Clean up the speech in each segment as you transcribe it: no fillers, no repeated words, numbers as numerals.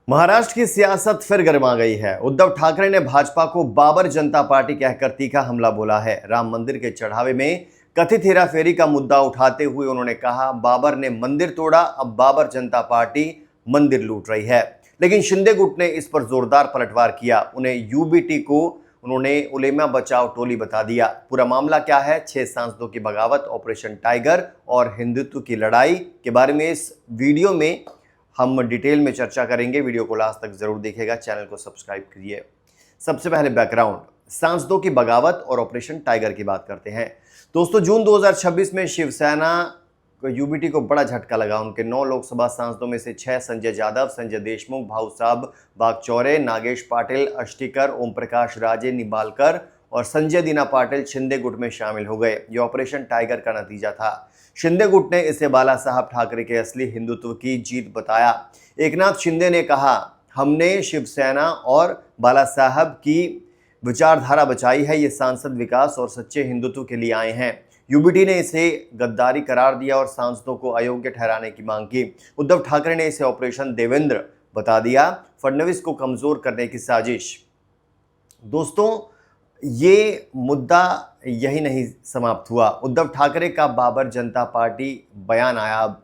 महाराष्ट्र की सियासत फिर गर्मा गई है। उद्धव ठाकरे ने भाजपा को बाबर जनता पार्टी कहकर तीखा हमला बोला है। राम मंदिर के चढ़ावे में कथित हेराफेरी का मुद्दा उठाते हुए उन्होंने कहा, बाबर ने मंदिर तोड़ा, अब बाबर जनता पार्टी मंदिर लूट रही है। लेकिन शिंदे गुट ने इस पर जोरदार पलटवार किया। उन्हें यूबीटी को उन्होंने उलेमा बचाओ टोली बता दिया। पूरा मामला क्या है, 6 सांसदों की बगावत, ऑपरेशन टाइगर और हिंदुत्व की लड़ाई के बारे में इस वीडियो में हम डिटेल में चर्चा करेंगे। वीडियो को लास्ट तक जरूर देखिएगा, चैनल को सब्सक्राइब करिए। सबसे पहले बैकग्राउंड, सांसदों की बगावत और ऑपरेशन टाइगर की बात करते हैं। दोस्तों, जून 2026 में शिवसेना यूबीटी को बड़ा झटका लगा। उनके 9 लोकसभा सांसदों में से 6 संजय यादव, संजय देशमुख, भाऊ साहब बागचौरे, नागेश पाटिल, अष्टिकर, ओम प्रकाश राजे निबालकर और संजय दीना पाटिल शिंदे गुट में शामिल हो गए। ये ऑपरेशन टाइगर का नतीजा था। शिंदे गुट ने इसे बाला साहब ठाकरे के असली हिंदुत्व की जीत बताया। एकनाथ शिंदे ने कहा, हमने शिवसेना और बाला साहब की विचारधारा बचाई है। ये सांसद विकास और सच्चे हिंदुत्व के लिए आए हैं। यूबीटी ने इसे गद्दारी करार दिया और सांसदों को अयोग्य ठहराने की मांग की। उद्धव ठाकरे ने इसे ऑपरेशन देवेंद्र बता दिया, फडणवीस को कमजोर करने की साजिश। दोस्तों, ये मुद्दा यही नहीं समाप्त हुआ। उद्धव ठाकरे का बाबर जनता पार्टी बयान आया। अब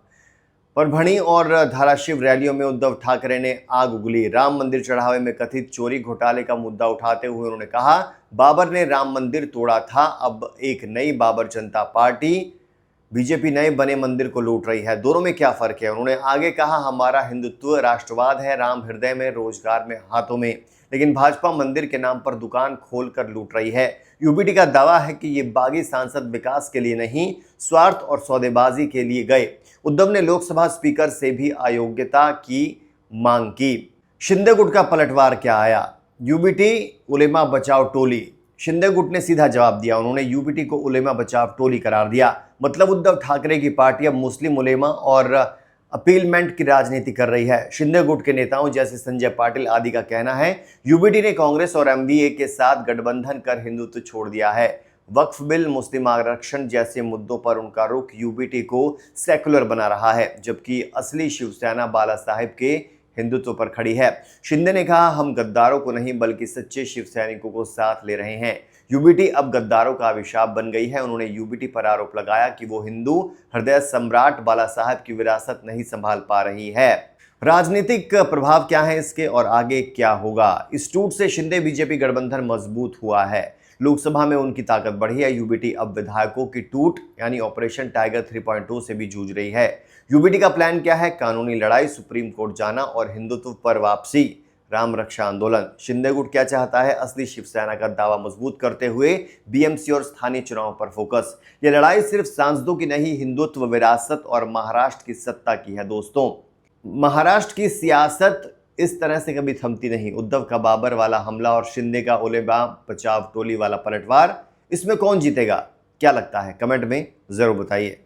परभणी और धाराशिव रैलियों में उद्धव ठाकरे ने आग उगली। राम मंदिर चढ़ावे में कथित चोरी घोटाले का मुद्दा उठाते हुए उन्होंने कहा, बाबर ने राम मंदिर तोड़ा था, अब एक नई बाबर जनता पार्टी बीजेपी नए बने मंदिर को लूट रही है। दोनों में क्या फर्क है? उन्होंने आगे कहा, हमारा हिंदुत्व राष्ट्रवाद है, राम हृदय में, रोजगार में, हाथों में, लेकिन भाजपा मंदिर के नाम पर दुकान खोलकर लूट रही है। यूबीटी का दावा है कि ये बागी सांसद विकास के लिए नहीं, स्वार्थ और सौदेबाजी के लिए गए। उद्धव ने लोकसभा स्पीकर से भी अयोग्यता की मांग की। शिंदे गुट का पलटवार क्या आया? यूबीटी उलेमा बचाओ टोली। शिंदे गुट ने सीधा जवाब दिया। उन्होंने यूबीटी को उलेमा बचाओ टोली करार दिया। मतलब उद्धव ठाकरे की पार्टी अब मुस्लिम उलेमा और अपीलमेंट की राजनीति कर रही है। शिंदे गुट के नेताओं जैसे संजय पाटिल आदि का कहना है, यूबीटी ने कांग्रेस और एमवीए के साथ गठबंधन कर हिंदुत्व छोड़ दिया है। वक्फ बिल, मुस्लिम आरक्षण जैसे मुद्दों पर उनका रुख यूबीटी को सेकुलर बना रहा है, जबकि असली शिवसेना बाला साहेब के हिंदुत्व पर खड़ी है। शिंदे ने कहा, हम गद्दारों को नहीं बल्कि सच्चे शिव सैनिकों को साथ ले रहे हैं। यूबीटी अब गद्दारों का अभिशाप बन गई है। उन्होंने यूबीटी पर आरोप लगाया कि वो हिंदू हृदय सम्राट बाला साहब की विरासत नहीं संभाल पा रही है। राजनीतिक प्रभाव क्या है इसके और आगे क्या होगा? इस टूट से शिंदे बीजेपी गठबंधन मजबूत हुआ है। लोकसभा में उनकी ताकत बढ़ी है। यूबीटी अब विधायकों की टूट यानी ऑपरेशन टाइगर 3.0 से भी जूझ रही है। यूबीटी का प्लान क्या है? कानूनी लड़ाई, सुप्रीम कोर्ट जाना और हिंदुत्व पर वापसी, राम रक्षा आंदोलन। शिंदे गुट क्या चाहता है? असली शिवसेना का दावा मजबूत करते हुए बीएमसी और स्थानीय चुनाव पर फोकस। यह लड़ाई सिर्फ सांसदों की नहीं, हिंदुत्व, विरासत और महाराष्ट्र की सत्ता की है। दोस्तों, महाराष्ट्र की सियासत इस तरह से कभी थमती नहीं। उद्धव का बाबर वाला हमला और शिंदे का उलेमा बचाव टोली वाला पलटवार, इसमें कौन जीतेगा? क्या लगता है? कमेंट में जरूर बताइए।